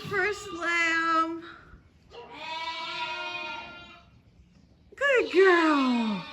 first lamb. Good girl.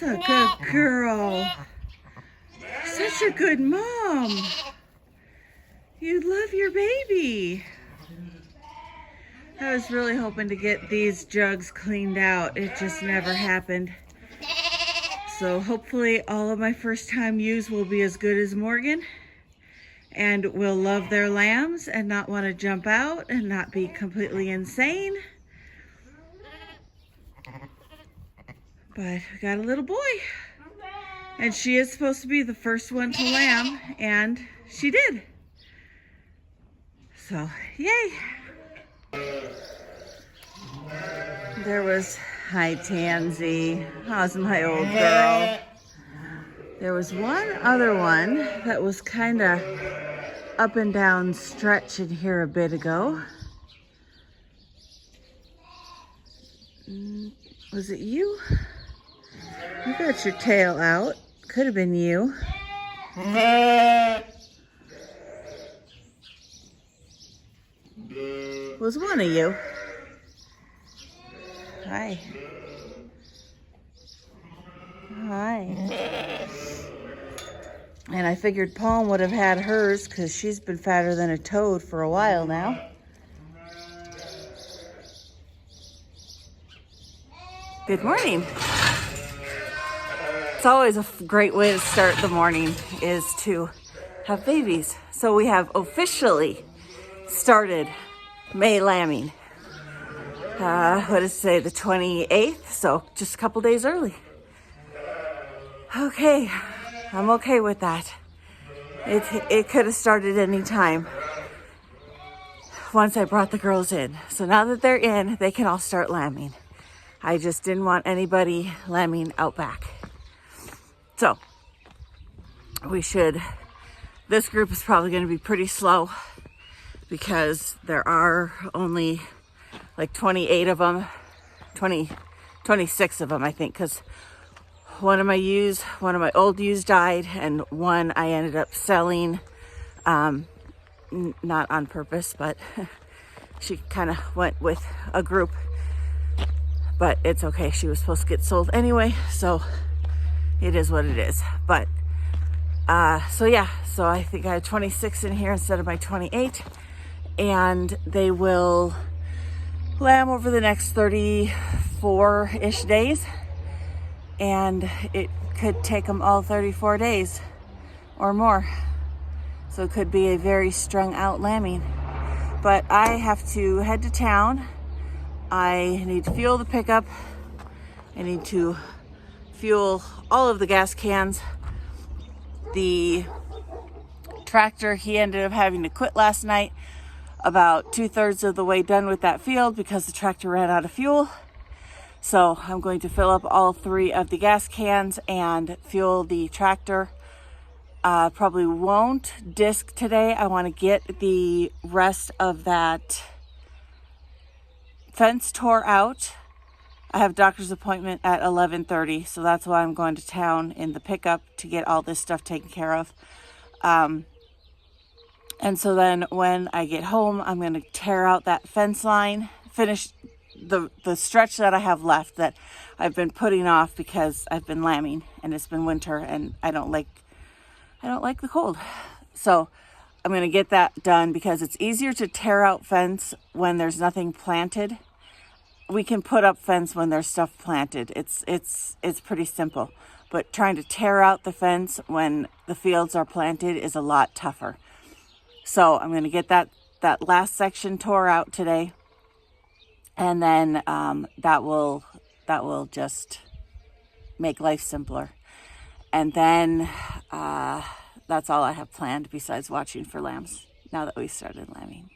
It's a good girl. Such a good mom. You love your baby. I was really hoping to get these jugs cleaned out. It just never happened. So hopefully all of my first time ewes will be as good as Morgan and will love their lambs and not want to jump out and not be completely insane. But I got a little boy. And she is supposed to be the first one to lamb, and she did. So, yay. There was, hi Tansy, how's my old girl? There was one other one that was kind of up and down stretch in here a bit ago. Was it you? You got your tail out. Could have been you. Was one of you. Hi. Hi. And I figured Palm would have had hers because she's been fatter than a toad for a while now. Good morning. It's always a great way to start the morning is to have babies. So we have officially started May lambing. What does it say? The 28th, so just a couple days early. Okay, I'm okay with that. It could have started any time once I brought the girls in. So now that they're in, they can all start lambing. I just didn't want anybody lambing out back. So this group is probably going to be pretty slow because there are only like 28 of them, 26 of them, I think, because one of my old ewes died, and one I ended up selling, not on purpose, but she kind of went with a group, but it's okay. She was supposed to get sold anyway, so it is what it is. But, so I think I have 26 in here instead of my 28, and they will lamb over the next 34-ish days, and it could take them all 34 days or more. So it could be a very strung out lambing. But I have to head to town. I need to fuel the pickup. I need to fuel all of the gas cans. The tractor, he ended up having to quit last night about 2/3 of the way done with that field because the tractor ran out of fuel. So I'm going to fill up all 3 of the gas cans and fuel the tractor. Probably won't disc today. I want to get the rest of that fence tore out. I have a doctor's appointment at 11:30, so that's why I'm going to town in the pickup to get all this stuff taken care of. And so then when I get home, I'm going to tear out that fence line, finish the stretch that I have left that I've been putting off because I've been lambing and it's been winter and I don't like the cold. So I'm going to get that done because it's easier to tear out fence when there's nothing planted. We can put up fence when there's stuff planted. It's pretty simple. But trying to tear out the fence when the fields are planted is a lot tougher. So I'm going to get that last section tore out today. And then that will just make life simpler. And then that's all I have planned besides watching for lambs now that we started lambing.